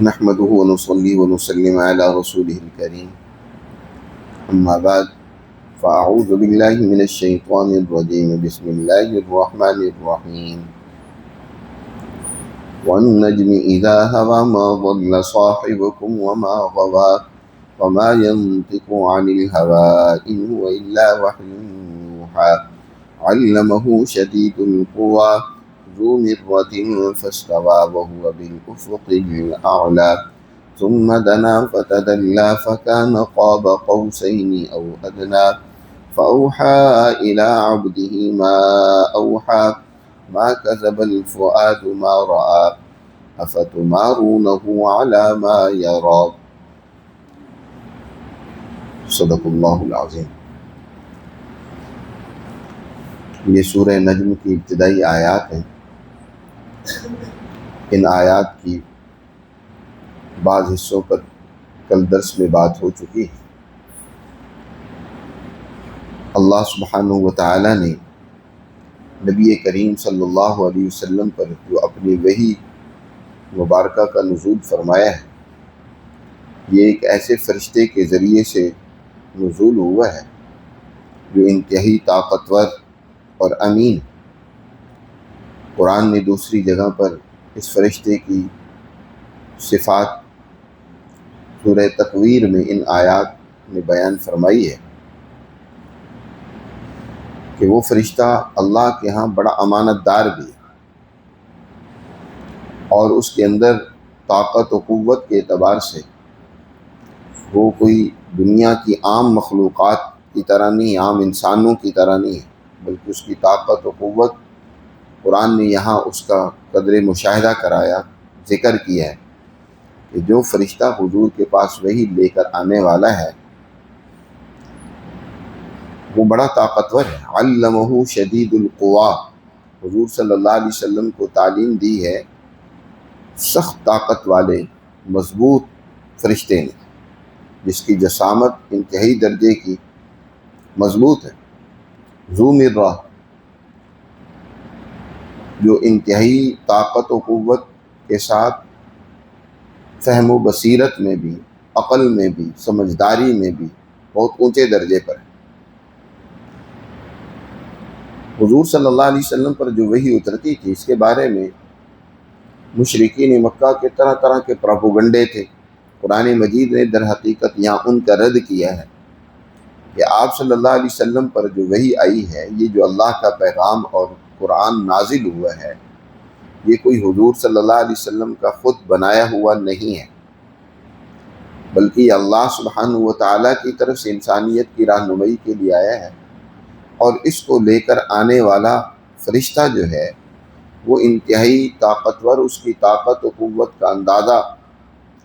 نحمده ونصلي ونسلم على رسوله الكريم أما بعد فأعوذ بالله من الشيطان الرجيم بسم الله الرحمن الرحيم والنجم إذا هوى ما ضل صاحبكم وما غوى وما ينطق عن الهوى إن هو إلا وحي يوحى علمه شديد القوى ذو مرة فاستوى وهو بالأفق الأعلى ثم دنا فتدلى فكان قاب قوسين أو أدنى فأوحى إلى عبده ما أوحى ما كذب الفؤاد ما رأى أفتمارونه على ما يرى صدق اللہ العظیم۔ یہ سورہ نجم کی ابتدائی آیات ہیں۔ ان آیات کی بعض حصوں پر کل درس میں بات ہو چکی ہے۔ اللہ سبحانہ و تعالی نے نبی کریم صلی اللہ علیہ وسلم پر جو اپنی وحی مبارکہ کا نزول فرمایا ہے، یہ ایک ایسے فرشتے کے ذریعے سے نزول ہوا ہے جو انتہائی طاقتور اور امین۔ قرآن نے دوسری جگہ پر اس فرشتے کی صفات سورہ تکویر میں ان آیات میں بیان فرمائی ہے کہ وہ فرشتہ اللہ کے ہاں بڑا امانت دار بھی ہے، اور اس کے اندر طاقت و قوت کے اعتبار سے وہ کوئی دنیا کی عام مخلوقات کی طرح نہیں، عام انسانوں کی طرح نہیں ہے، بلکہ اس کی طاقت و قوت قرآن نے یہاں اس کا قدر مشاہدہ کرایا، ذکر کیا ہے کہ جو فرشتہ حضور کے پاس وحی لے کر آنے والا ہے وہ بڑا طاقتور ہے۔ علمہ شدید القوا، حضور صلی اللہ علیہ وسلم کو تعلیم دی ہے سخت طاقت والے مضبوط فرشتے نے، جس کی جسامت انتہائی درجے کی مضبوط ہے۔ ذو مرہ، جو انتہائی طاقت و قوت کے ساتھ فہم و بصیرت میں بھی، عقل میں بھی، سمجھداری میں بھی بہت اونچے درجے پر ہے۔ حضور صلی اللہ علیہ وسلم پر جو وحی اترتی تھی، اس کے بارے میں مشرکین مکہ کے طرح طرح کے پروپیگنڈے تھے۔ قرآن مجید نے در حقیقت یہاں ان کا رد کیا ہے کہ آپ صلی اللہ علیہ وسلم پر جو وحی آئی ہے، یہ جو اللہ کا پیغام اور قرآن نازل ہوا ہے، یہ کوئی حضور صلی اللہ علیہ وسلم کا خود بنایا ہوا نہیں ہے، بلکہ یہ اللہ سبحانہ و تعالیٰ کی طرف سے انسانیت کی رہنمائی کے لیے آیا ہے، اور اس کو لے کر آنے والا فرشتہ جو ہے وہ انتہائی طاقتور، اس کی طاقت و قوت کا اندازہ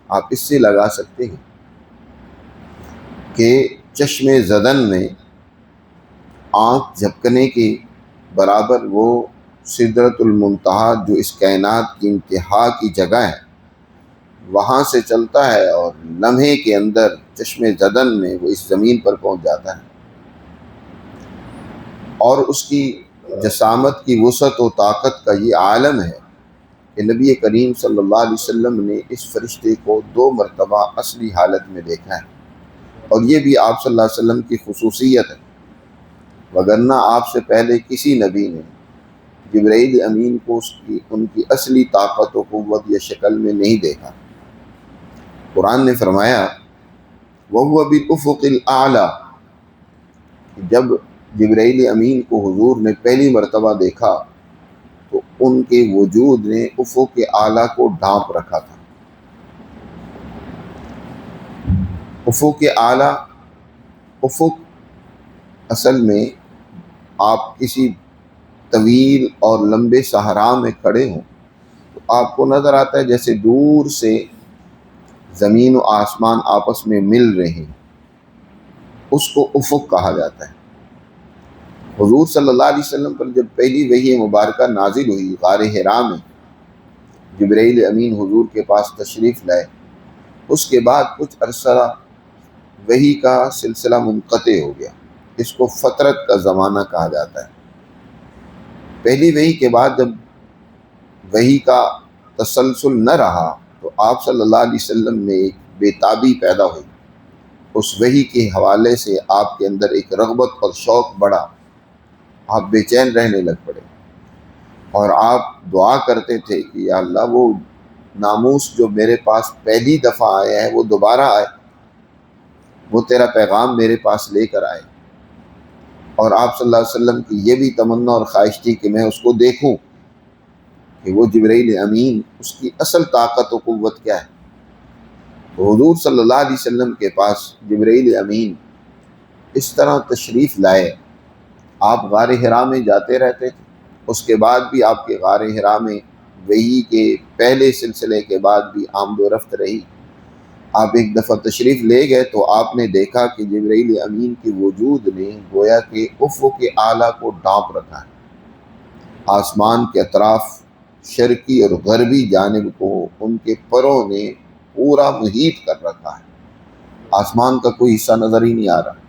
آپ اس سے لگا سکتے ہیں کہ چشم زدن میں آنکھ جھپکنے کے برابر وہ سدرۃ المنتہا جو اس کائنات کی انتہا کی جگہ ہے، وہاں سے چلتا ہے اور لمحے کے اندر چشم زدن میں وہ اس زمین پر پہنچ جاتا ہے، اور اس کی جسامت کی وسعت و طاقت کا یہ عالم ہے کہ نبی کریم صلی اللہ علیہ وسلم نے اس فرشتے کو 2 مرتبہ اصلی حالت میں دیکھا ہے، اور یہ بھی آپ صلی اللہ علیہ وسلم کی خصوصیت ہے، وگرنہ آپ سے پہلے کسی نبی نے جبرائیل امین کو ان کی اصلی طاقت و قوت یا شکل میں نہیں دیکھا۔ قرآن نے فرمایا وَهُوَ بِالْأُفُقِ الْأَعْلَى، جب جبرائیل امین کو حضور نے پہلی مرتبہ دیکھا تو ان کے وجود نے افق اعلیٰ کو ڈھانپ رکھا تھا۔ افق اعلیٰ، افق اصل میں آپ کسی طویل اور لمبے صحرا میں کھڑے ہوں تو آپ کو نظر آتا ہے جیسے دور سے زمین و آسمان آپس میں مل رہے ہیں، اس کو افق کہا جاتا ہے۔ حضور صلی اللہ علیہ وسلم پر جب پہلی وحی مبارکہ نازل ہوئی غار حرا میں، جبرائیل امین حضور کے پاس تشریف لائے، اس کے بعد کچھ عرصہ وحی کا سلسلہ منقطع ہو گیا، اس کو فترت کا زمانہ کہا جاتا ہے۔ پہلی وحی کے بعد جب وحی کا تسلسل نہ رہا تو آپ صلی اللہ علیہ وسلم میں ایک بے تابی پیدا ہوئی، اس وحی کے حوالے سے آپ کے اندر ایک رغبت اور شوق بڑھا، آپ بے چین رہنے لگ پڑے، اور آپ دعا کرتے تھے کہ یا اللہ وہ ناموس جو میرے پاس پہلی دفعہ آیا ہے وہ دوبارہ آئے، وہ تیرا پیغام میرے پاس لے کر آئے۔ اور آپ صلی اللہ علیہ وسلم کی یہ بھی تمنا اور خواہش تھی کہ میں اس کو دیکھوں کہ وہ جبرائیل امین، اس کی اصل طاقت و قوت کیا ہے۔ تو حضور صلی اللہ علیہ وسلم کے پاس جبرائیل امین اس طرح تشریف لائے، آپ غار حرا میں جاتے رہتے تھے، اس کے بعد بھی آپ کے غار حرا میں وحی کے پہلے سلسلے کے بعد بھی آمد و رفت رہی۔ آپ ایک دفعہ تشریف لے گئے تو آپ نے دیکھا کہ جبرائیل امین کے وجود نے گویا کہ افق کے اعلیٰ کو ڈھانپ رکھا ہے، آسمان کے اطراف شرقی اور غربی جانب کو ان کے پروں نے پورا محیط کر رکھا ہے، آسمان کا کوئی حصہ نظر ہی نہیں آ رہا۔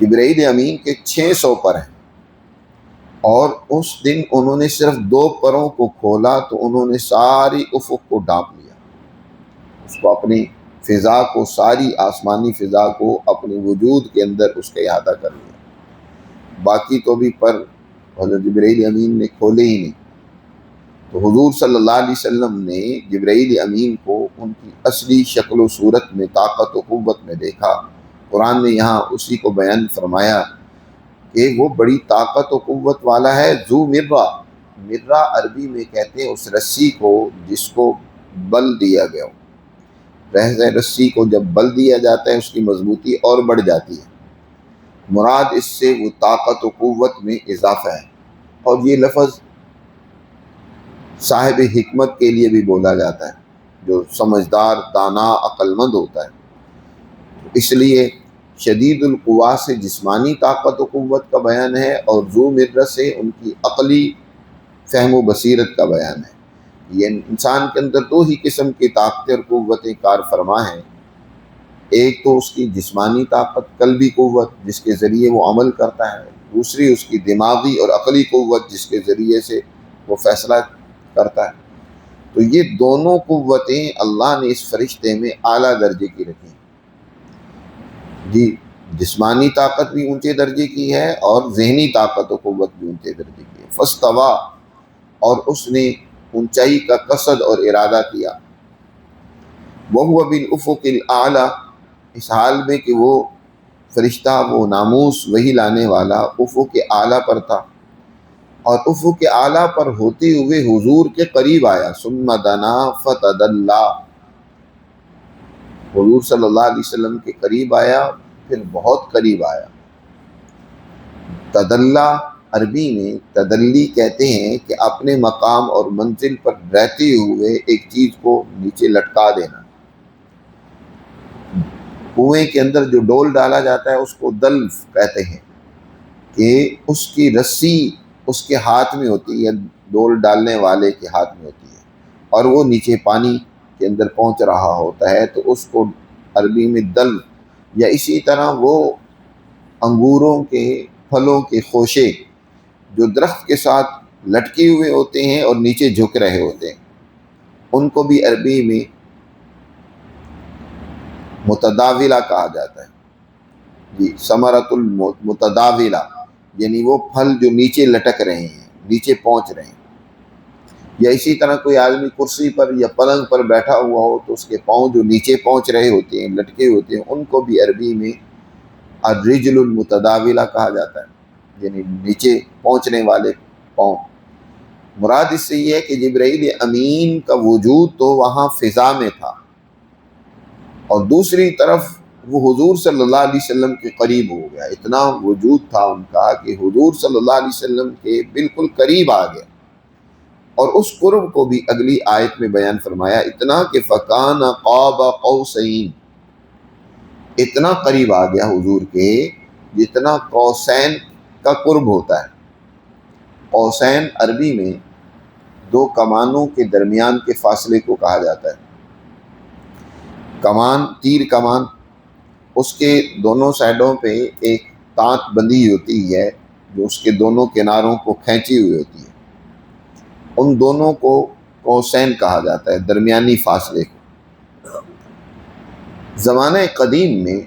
جبرائیل امین کے 600 پر ہیں، اور اس دن انہوں نے صرف 2 پروں کو کھولا تو انہوں نے ساری افق کو ڈھانپ لیا، اس کو اپنی فضا کو، ساری آسمانی فضا کو اپنے وجود کے اندر اس کا احاطہ کر لیا۔ باقی تو بھی پر حضرت جبرائیل امین نے کھولے ہی نہیں۔ تو حضور صلی اللہ علیہ وسلم نے جبرائیل امین کو ان کی اصلی شکل و صورت میں، طاقت و قوت میں دیکھا۔ قرآن نے یہاں اسی کو بیان فرمایا کہ وہ بڑی طاقت و قوت والا ہے، ذو مرہ، مرہ عربی میں کہتے ہیں اس رسی کو جس کو بل دیا گیا ہو، رسی کو جب بل دیا جاتا ہے اس کی مضبوطی اور بڑھ جاتی ہے، مراد اس سے وہ طاقت و قوت میں اضافہ ہے۔ اور یہ لفظ صاحب حکمت کے لیے بھی بولا جاتا ہے، جو سمجھدار، دانا، عقل مند ہوتا ہے۔ اس لیے شدید القوا سے جسمانی طاقت و قوت کا بیان ہے، اور ذو مرہ سے ان کی عقلی فہم و بصیرت کا بیان ہے۔ یہ انسان کے اندر 2 ہی قسم کی طاقتیں اور قوتیں کار فرما ہیں، ایک تو اس کی جسمانی طاقت، قلبی قوت جس کے ذریعے وہ عمل کرتا ہے، دوسری اس کی دماغی اور عقلی قوت جس کے ذریعے سے وہ فیصلہ کرتا ہے۔ تو یہ دونوں قوتیں اللہ نے اس فرشتے میں اعلیٰ درجے کی رکھی ہیں۔ جی، جسمانی طاقت بھی اونچے درجے کی ہے اور ذہنی طاقت و قوت بھی اونچے درجے کی ہے۔ فاستویٰ، اور اس نے اونچائی کا قصد اور ارادہ کیا، وَهُوَ بِالْأُفُقِ الْأَعْلَى، اس حال میں کہ وہ فرشتہ، وہ ناموس وحی لانے والا افق اعلیٰ پر تھا، اور افق اعلیٰ پر ہوتے ہوئے حضور کے قریب آیا۔ ثم دنا فتدلی، حضور صلی اللہ علیہ وسلم کے قریب آیا، پھر بہت قریب آیا۔ تدلی عربی میں تدلی کہتے ہیں کہ اپنے مقام اور منزل پر رہتے ہوئے ایک چیز کو نیچے لٹکا دینا۔ کنویں کے اندر جو ڈول ڈالا جاتا ہے اس کو دلف کہتے ہیں، کہ اس کی رسی اس کے ہاتھ میں ہوتی ہے، ڈول ڈالنے والے کے ہاتھ میں ہوتی ہے، اور وہ نیچے پانی کے اندر پہنچ رہا ہوتا ہے، تو اس کو عربی میں دلف، یا اسی طرح وہ انگوروں کے پھلوں کے خوشے جو درخت کے ساتھ لٹکے ہوئے ہوتے ہیں اور نیچے جھک رہے ہوتے ہیں، ان کو بھی عربی میں متداولہ کہا جاتا ہے۔ جی، ثمرۃ المتداولہ، یعنی وہ پھل جو نیچے لٹک رہے ہیں، نیچے پہنچ رہے ہیں۔ یا اسی طرح کوئی آدمی کرسی پر یا پلنگ پر بیٹھا ہوا ہو تو اس کے پاؤں جو نیچے پہنچ رہے ہوتے ہیں، لٹکے ہوتے ہیں، ان کو بھی عربی میں الرجل المتداولہ کہا جاتا ہے، یعنی نیچے پہنچنے والے پاؤں۔ مراد اس سے یہ ہے کہ جبرائیل امین کا وجود تو وہاں فضا میں تھا، اور دوسری طرف وہ حضور صلی اللہ علیہ وسلم کے قریب ہو گیا، اتنا وجود تھا ان کا کہ حضور صلی اللہ علیہ وسلم کے بالکل قریب آ گیا۔ اور اس قرب کو بھی اگلی آیت میں بیان فرمایا، اتنا کہ فکان قاب قوسین، اتنا قریب آ گیا حضور کے جتنا قوسین کا قرب ہوتا ہے۔ قوسین عربی میں 2 کمانوں کے درمیان کے فاصلے کو کہا جاتا ہے۔ کمان، تیر کمان، اس کے دونوں سائڈوں پہ ایک تانت بندھی ہوتی ہے جو اس کے دونوں کناروں کو کھینچی ہوئی ہوتی ہے، ان دونوں کو قوسین کہا جاتا ہے، درمیانی فاصلے کو۔ زمانہ قدیم میں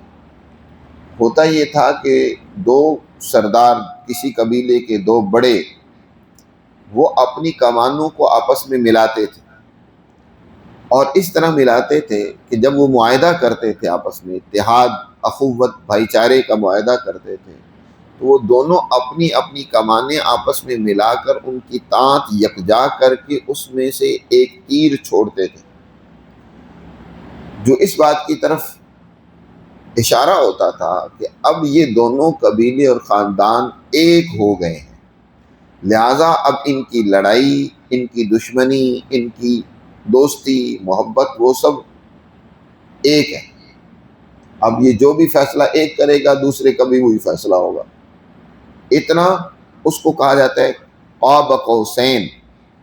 ہوتا یہ تھا کہ دو سردار کسی قبیلے کے، دو بڑے، وہ اپنی کمانوں کو آپس میں ملاتے تھے، اور اس طرح ملاتے تھے کہ جب وہ معاہدہ کرتے تھے آپس میں، اتحاد، اخوت، بھائی چارے کا معاہدہ کرتے تھے، تو وہ دونوں اپنی اپنی کمانیں آپس میں ملا کر ان کی تانت یکجا کر کے اس میں سے ایک تیر چھوڑتے تھے، جو اس بات کی طرف اشارہ ہوتا تھا کہ اب یہ دونوں قبیلے اور خاندان ایک ہو گئے ہیں، لہٰذا اب ان کی لڑائی، ان کی دشمنی، ان کی دوستی، محبت، وہ سب ایک ہے۔ اب یہ جو بھی فیصلہ ایک کرے گا دوسرے کا بھی وہی فیصلہ ہوگا۔ اتنا اس کو کہا جاتا ہے قاب قوسین،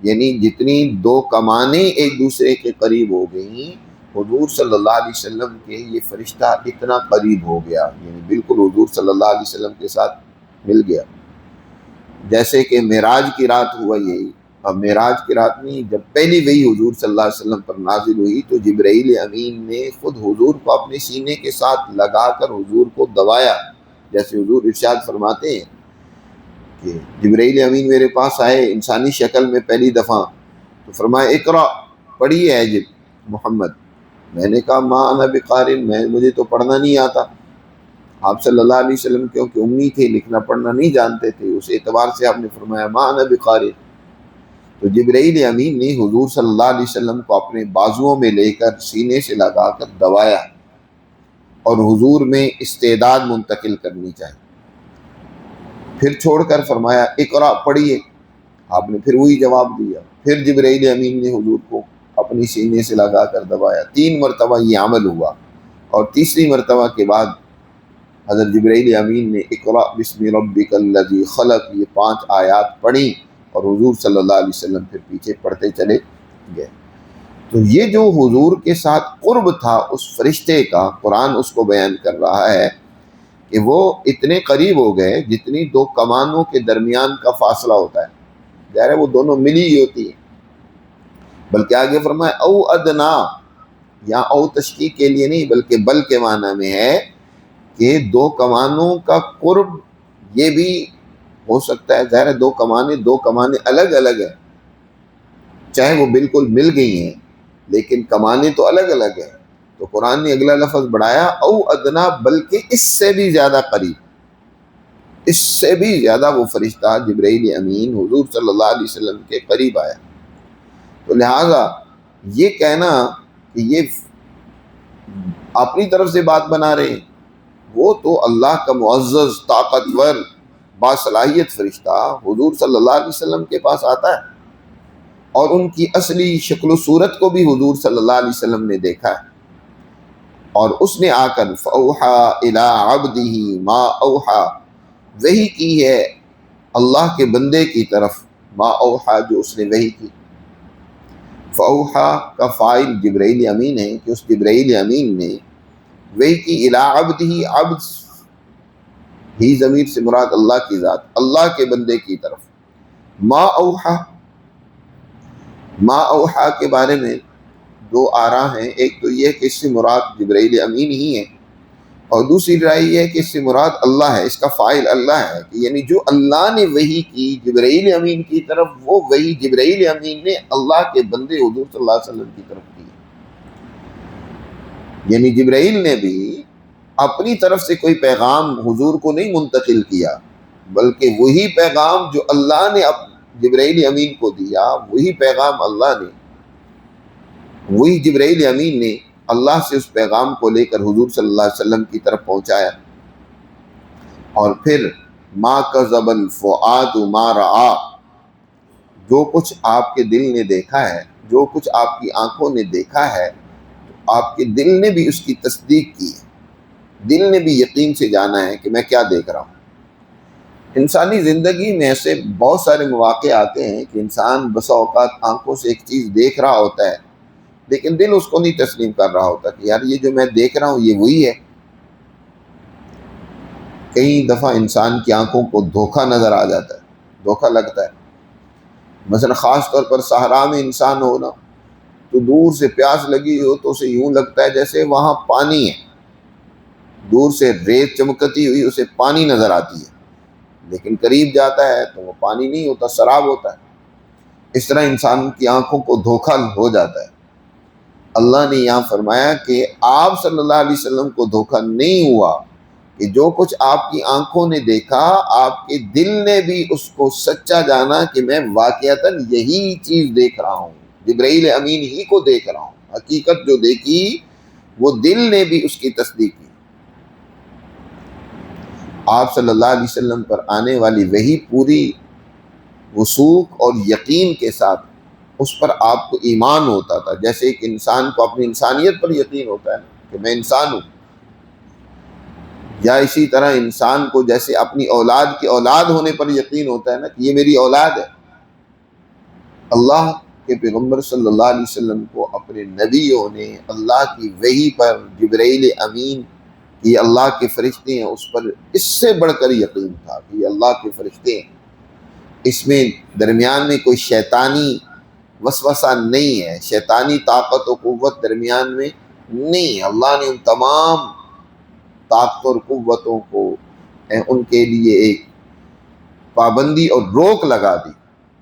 یعنی جتنی دو کمانیں ایک دوسرے کے قریب ہو گئیں، حضور صلی اللہ علیہ وسلم کے یہ فرشتہ اتنا قریب ہو گیا، یعنی بالکل حضور صلی اللہ علیہ وسلم کے ساتھ مل گیا۔ جیسے کہ معراج کی رات ہوا یہی۔ اب معراج کی رات میں جب پہلی وحی حضور صلی اللہ علیہ وسلم پر نازل ہوئی تو جبرائیل امین نے خود حضور کو اپنے سینے کے ساتھ لگا کر حضور کو دبایا، جیسے حضور ارشاد فرماتے ہیں کہ جبرائیل امین میرے پاس آئے انسانی شکل میں پہلی دفعہ، تو فرمایا اقرا، پڑھیے ہے محمد۔ میں نے کہا ما انا بقارئ، مجھے تو پڑھنا نہیں آتا۔ آپ صلی اللہ علیہ وسلم کیونکہ امی تھے، لکھنا پڑھنا نہیں جانتے تھے، اس اعتبار سے آپ نے فرمایا ما انا بقارئ۔ تو جبرائیل امین نے حضور صلی اللہ علیہ وسلم کو اپنے بازوؤں میں لے کر سینے سے لگا کر دبایا اور حضور میں استعداد منتقل کرنی چاہیے، پھر چھوڑ کر فرمایا اقرا، پڑھیے۔ آپ نے پھر وہی جواب دیا، پھر جبرائیل امین نے حضور کو اپنی سینے سے لگا کر دبایا، 3 مرتبہ یہ عمل ہوا، اور تیسری مرتبہ کے بعد حضرت جبرائیل امین نے اقرا بسم ربک الذی خلق، یہ 5 آیات پڑھی، اور حضور صلی اللہ علیہ وسلم پھر پیچھے پڑھتے چلے گئے۔ تو یہ جو حضور کے ساتھ قرب تھا اس فرشتے کا، قرآن اس کو بیان کر رہا ہے کہ وہ اتنے قریب ہو گئے جتنی دو کمانوں کے درمیان کا فاصلہ ہوتا ہے، ظاہر ہے وہ دونوں ملی ہی ہوتی ہیں، بلکہ آگے فرمائے او ادنا، یہاں او تشکیق کے لیے نہیں بلکہ بل کے معنی میں ہے کہ دو کمانوں کا قرب یہ بھی ہو سکتا ہے، ظاہر ہے دو کمانیں الگ الگ ہیں، چاہے وہ بالکل مل گئی ہیں لیکن کمانیں تو الگ الگ ہیں، تو قرآن نے اگلا لفظ بڑھایا او ادنا، بلکہ اس سے بھی زیادہ قریب، اس سے بھی زیادہ وہ فرشتہ جبرائیل امین حضور صلی اللہ علیہ وسلم کے قریب آیا۔ تو لہٰذا یہ کہنا کہ یہ اپنی طرف سے بات بنا رہے ہیں، وہ تو اللہ کا معزز، طاقتور، باصلاحیت فرشتہ حضور صلی اللہ علیہ وسلم کے پاس آتا ہے، اور ان کی اصلی شکل و صورت کو بھی حضور صلی اللہ علیہ وسلم نے دیکھا ہے، اور اس نے آ کر فَأَوْحَىٰ إِلَىٰ عَبْدِهِ مَا أَوْحَىٰ، وحی کی ہے اللہ کے بندے کی طرف، ما اوحا، جو اس نے وحی کی۔ فَأَوْحَىٰ کا فاعل جبرائیل امین ہے کہ اس جبرائیل امین نے وحی کی الی عبدہ، عبد ہی ضمیر سے مراد اللہ کی ذات، اللہ کے بندے کی طرف۔ ما اوحا، ما اوحا کے بارے میں 2 آراء ہیں، ایک تو یہ کہ اس سے مراد جبرائیل امین ہی ہے، اور دوسری رائے یہ ہے کہ اس سے مراد اللہ ہے، اس کا فاعل اللہ ہے، کہ یعنی جو اللہ نے وحی کی جبرائیل امین کی طرف، وہ وحی جبرائیل امین نے اللہ کے بندے حضور صلی اللہ علیہ وسلم کی طرف کی، یعنی جبرائیل نے بھی اپنی طرف سے کوئی پیغام حضور کو نہیں منتقل کیا، بلکہ وہی پیغام جو اللہ نے جبرائیل امین کو دیا، وہی پیغام اللہ نے، وہی جبرائیل امین نے اللہ سے اس پیغام کو لے کر حضور صلی اللہ علیہ وسلم کی طرف پہنچایا، اور پھر ما کذب الفؤاد ما رأى، جو کچھ آپ کے دل نے دیکھا ہے، جو کچھ آپ کی آنکھوں نے دیکھا ہے، آپ کے دل نے بھی اس کی تصدیق کی ہے، دل نے بھی یقین سے جانا ہے کہ میں کیا دیکھ رہا ہوں۔ انسانی زندگی میں ایسے بہت سارے مواقع آتے ہیں کہ انسان بسا اوقات آنکھوں سے ایک چیز دیکھ رہا ہوتا ہے لیکن دل اس کو نہیں تسلیم کر رہا ہوتا کہ یار یہ جو میں دیکھ رہا ہوں یہ وہی ہے۔ کئی دفعہ انسان کی آنکھوں کو دھوکہ نظر آ جاتا ہے، دھوکہ لگتا ہے، مثلا خاص طور پر صحرا میں انسان ہو نا، تو دور سے پیاس لگی ہو تو اسے یوں لگتا ہے جیسے وہاں پانی ہے، دور سے ریت چمکتی ہوئی اسے پانی نظر آتی ہے، لیکن قریب جاتا ہے تو وہ پانی نہیں ہوتا، سراب ہوتا ہے۔ اس طرح انسان کی آنکھوں کو دھوکہ ہو جاتا ہے۔ اللہ نے یہاں فرمایا کہ آپ صلی اللہ علیہ وسلم کو دھوکہ نہیں ہوا، کہ جو کچھ آپ کی آنکھوں نے دیکھا آپ کے دل نے بھی اس کو سچا جانا کہ میں واقعتاً یہی چیز دیکھ رہا ہوں، جبرائیل امین ہی کو دیکھ رہا ہوں۔ حقیقت جو دیکھی وہ دل نے بھی اس کی تصدیق کی۔ آپ صلی اللہ علیہ وسلم پر آنے والی وہی پوری وثوق اور یقین کے ساتھ اس پر آپ کو ایمان ہوتا تھا، جیسے ایک انسان کو اپنی انسانیت پر یقین ہوتا ہے کہ میں انسان ہوں، یا اسی طرح انسان کو جیسے اپنی اولاد کی اولاد ہونے پر یقین ہوتا ہے نا کہ یہ میری اولاد ہے۔ اللہ کے پیغمبر صلی اللہ علیہ وسلم کو اپنے نبیوں نے اللہ کی وحی پر، جبرائیل امین یہ اللہ کے فرشتے ہیں اس پر اس سے بڑھ کر یقین تھا کہ یہ اللہ کے فرشتے ہیں، اس میں درمیان میں کوئی شیطانی وسوسہ نہیں ہے، شیطانی طاقت و قوت درمیان میں نہیں۔ اللہ نے ان تمام طاقتوں اور قوتوں کو ان کے لیے ایک پابندی اور روک لگا دی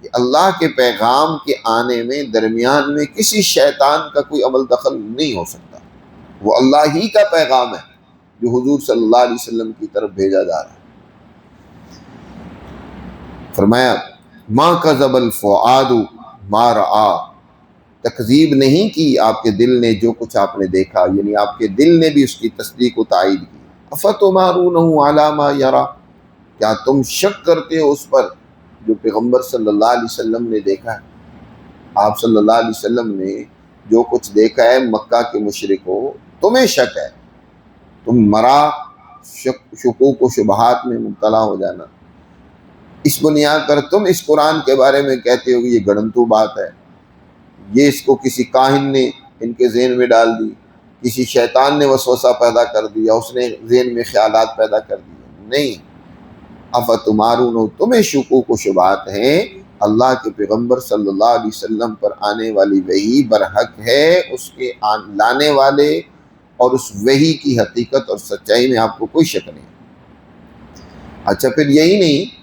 کہ اللہ کے پیغام کے آنے میں درمیان میں کسی شیطان کا کوئی عمل دخل نہیں ہو سکتا۔ وہ اللہ ہی کا پیغام ہے جو حضور صلی اللہ علیہ وسلم کی طرف بھیجا جا رہا ہے۔ فرمایا ما کذب الفؤاد ما رآ، تکذیب نہیں کی آپ کے دل نے جو کچھ آپ نے دیکھا، یعنی آپ کے دل نے بھی اس کی تصدیق و تائید کی۔ افتمارونہ علی ما یرا، کیا تم شک کرتے ہو اس پر جو پیغمبر صلی اللہ علیہ وسلم نے دیکھا ہے؟ آپ صلی اللہ علیہ وسلم نے جو کچھ دیکھا ہے مکہ کے مشرکوں، تمہیں شک ہے، تم مرا شکوک و شبہات میں مبتلا ہو جانا، اس بنیاد پر تم اس قرآن کے بارے میں کہتے ہو کہ یہ گڑنتو بات ہے، یہ اس کو کسی کاہن نے ان کے ذہن میں ڈال دی، کسی شیطان نے وسوسہ پیدا کر دیا، اس نے ذہن میں خیالات پیدا کر دیے۔ نہیں، افتمارون، تمہیں شکوک و شبہات ہیں، اللہ کے پیغمبر صلی اللہ علیہ وسلم پر آنے والی وحی برحق ہے، اس کے لانے والے اور اس وحی کی حقیقت اور سچائی میں آپ کو کوئی شک نہیں۔ اچھا، پھر یہی نہیں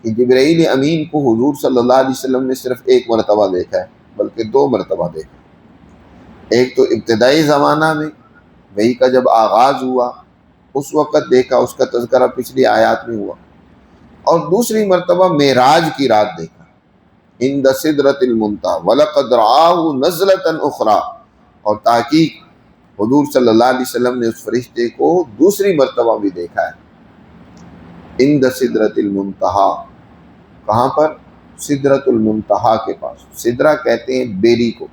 کہ جبرائیل امین کو حضور صلی اللہ علیہ وسلم نے صرف ایک مرتبہ دیکھا ہے بلکہ 2 مرتبہ دیکھا۔ ایک تو ابتدائی زمانہ میں وحی کا جب آغاز ہوا اس وقت دیکھا، اس کا تذکرہ پچھلی آیات میں ہوا، اور دوسری مرتبہ معراج کی رات دیکھا، عند سدرۃ المنتہی وَلَقَدْ رَآهُ نَزْلَةً أُخْرَىٰ، اور تحقیق حضور صلی اللہ علیہ وسلم نے اس فرشتے کو دوسری مرتبہ بھی دیکھا ہے، عند سدرۃ المنتہی، کہاں پر؟ سدرۃ المنتہی کے پاس، سدرہ کہتے ہیں بیری کو۔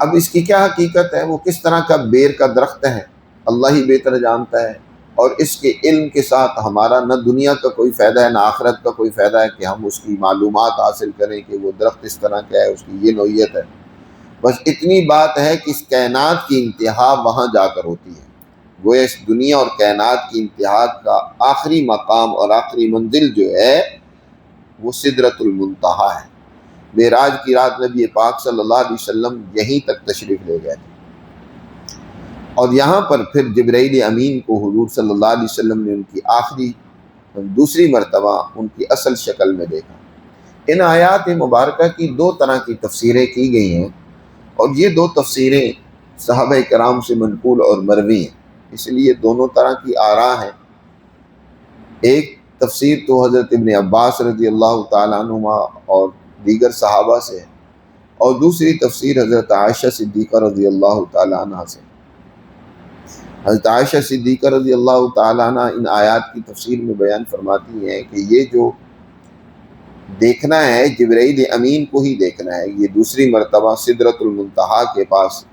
اب اس کی کیا حقیقت ہے، وہ کس طرح کا بیر کا درخت ہے اللہ ہی بہتر جانتا ہے، اور اس کے علم کے ساتھ ہمارا نہ دنیا کا کوئی فائدہ ہے نہ آخرت کا کوئی فائدہ ہے کہ ہم اس کی معلومات حاصل کریں کہ وہ درخت اس طرح کا ہے، اس کی یہ نوعیت ہے۔ بس اتنی بات ہے کہ اس کائنات کی انتہا وہاں جا کر ہوتی ہے، گویا اس دنیا اور کائنات کی انتہا کا آخری مقام اور آخری منزل جو ہے وہ سدرۃ المنتہی ہے۔ معراج کی رات نبی پاک صلی اللہ علیہ وسلم یہیں تک تشریف لے گئے تھے، اور یہاں پر پھر جبرائیل امین کو حضور صلی اللہ علیہ وسلم نے ان کی آخری دوسری مرتبہ ان کی اصل شکل میں دیکھا۔ ان آیات مبارکہ کی 2 طرح کی تفسیریں کی گئی ہیں، اور یہ 2 تفسیریں صحابہ کرام سے منقول اور مروی ہیں، اس لیے دونوں طرح کی آراء ہیں۔ ایک تفسیر تو حضرت ابن عباس رضی اللہ تعالیٰ عنہما اور دیگر صحابہ سے، اور دوسری تفسیر حضرت عائشہ صدیقہ رضی اللہ تعالیٰ عنہ سے۔ حضرت عائشہ صدیقہ رضی اللہ تعالیٰ عنہ ان آیات کی تفسیر میں بیان فرماتی ہیں کہ یہ جو دیکھنا ہے جبرائیل امین کو ہی دیکھنا ہے، یہ دوسری مرتبہ سدرۃ المنتہی کے پاس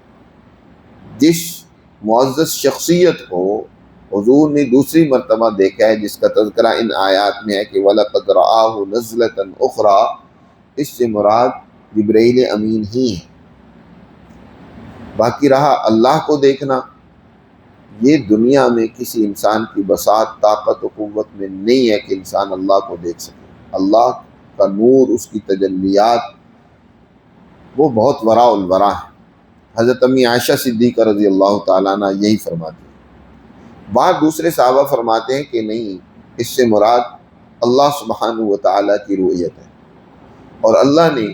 جس معزز شخصیت کو حضور نے دوسری مرتبہ دیکھا ہے، جس کا تذکرہ ان آیات میں ہے کہ وَلَقَدْ رَآهُ نَزْلَةً أُخْرَىٰ، اس سے مراد جبرائیل امین ہی ہے۔ باقی رہا اللہ کو دیکھنا، یہ دنیا میں کسی انسان کی بساط طاقت و قوت میں نہیں ہے کہ انسان اللہ کو دیکھ سکے۔ اللہ کا نور، اس کی تجلیات، وہ بہت وراء الورا ہے۔ حضرت امی عائشہ صدیقہ رضی اللہ تعالیٰ عنہ یہی فرماتی ہیں۔ بعض دوسرے صحابہ فرماتے ہیں کہ نہیں، اس سے مراد اللہ سبحانہ و تعالیٰ کی رؤیت ہے، اور اللہ نے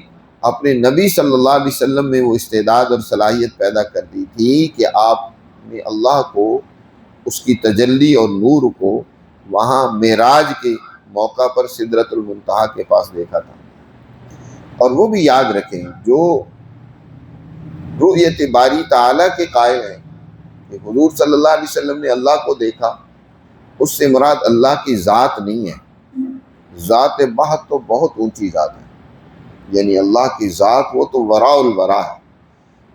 اپنے نبی صلی اللہ علیہ وسلم میں وہ استعداد اور صلاحیت پیدا کر دی تھی کہ آپ نے اللہ کو، اس کی تجلی اور نور کو وہاں معراج کے موقع پر سدرۃ المنتہا کے پاس دیکھا تھا۔ اور وہ بھی یاد رکھیں، جو رؤیت باری تعالیٰ کے قائل ہیں کہ حضور صلی اللہ علیہ وسلم نے اللہ کو دیکھا، اس سے مراد اللہ کی ذات نہیں ہے۔ ذات بحت تو بہت اونچی ذات ہے، یعنی اللہ کی ذات وہ تو وراء الورا ہے۔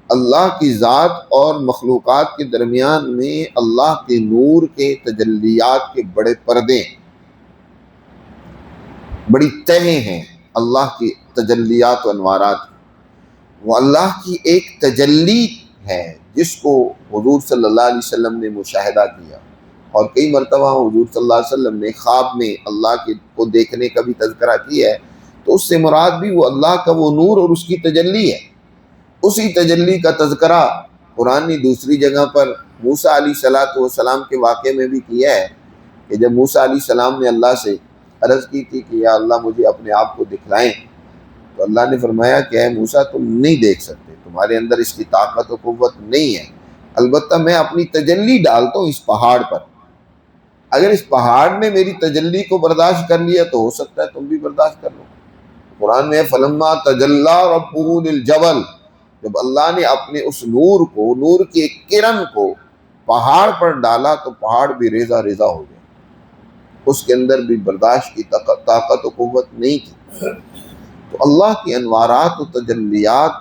اللہ کی ذات اور مخلوقات کے درمیان میں اللہ کے نور کے تجلیات کے بڑے پردے، بڑی تہیں ہیں اللہ کی تجلیات و انوارات۔ وہ اللہ کی ایک تجلی ہے جس کو حضور صلی اللہ علیہ وسلم نے مشاہدہ کیا، اور کئی مرتبہ حضور صلی اللہ علیہ وسلم نے خواب میں اللہ کو دیکھنے کا بھی تذکرہ کیا ہے، تو اس سے مراد بھی وہ اللہ کا وہ نور اور اس کی تجلی ہے۔ اسی تجلی کا تذکرہ قرآن نے دوسری جگہ پر موسیٰ علیہ السلام کے واقعے میں بھی کیا ہے کہ جب موسیٰ علیہ السلام نے اللہ سے عرض کی تھی کہ یا اللہ مجھے اپنے آپ کو دکھلائیں، تو اللہ نے فرمایا کہ اے موسیٰ تم نہیں دیکھ سکتے، تمہارے اندر اس کی طاقت و قوت نہیں ہے، البتہ میں اپنی تجلی ڈالتا ہوں اس پہاڑ پر، اگر اس پہاڑ نے میری تجلی کو برداشت کر لیا تو ہو سکتا ہے تم بھی برداشت کر لو۔ قرآن میں فلما تجلی ربہ للجبل، جب اللہ نے اپنے اس نور کو، نور کی ایک کرن کو پہاڑ پر ڈالا تو پہاڑ بھی ریزہ ریزہ ہو گیا، اس کے اندر بھی برداشت کی طاقت و قوت نہیں تھی۔ تو اللہ کی انوارات و تجلیات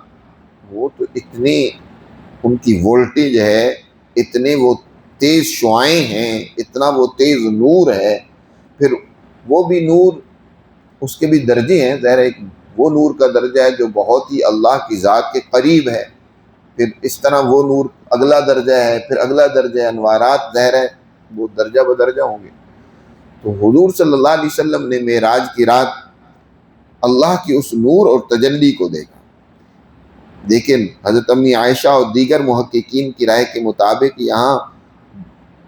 وہ تو اتنے، ان کی وولٹیج ہے، اتنے وہ تیز شعائیں ہیں، اتنا وہ تیز نور ہے۔ پھر وہ بھی نور، اس کے بھی درجے ہیں، ظاہر ایک وہ نور کا درجہ ہے جو بہت ہی اللہ کی ذات کے قریب ہے، پھر اس طرح وہ نور اگلا درجہ ہے، پھر اگلا درجہ ہے، انوارات ظاہر ہے وہ درجہ بدرجہ ہوں گے۔ تو حضور صلی اللہ علیہ وسلم نے معراج کی رات اللہ کی اس نور اور تجلی کو دیکھا۔ لیکن حضرت امی عائشہ اور دیگر محققین کی رائے کے مطابق یہاں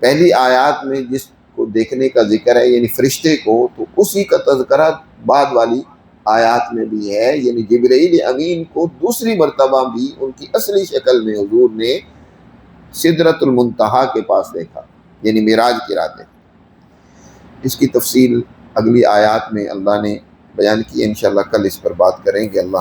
پہلی آیات میں جس کو دیکھنے کا ذکر ہے یعنی فرشتے کو، تو اسی کا تذکرہ بعد والی آیات میں بھی ہے، یعنی جبرائیل امین کو دوسری مرتبہ بھی ان کی اصلی شکل میں حضور نے سدرۃ المنتہا کے پاس دیکھا، یعنی معراج کی رات دیکھا۔ اس کی تفصیل اگلی آیات میں اللہ نے بیان کی، انشاءاللہ کل اس پر بات کریں گے۔ اللہ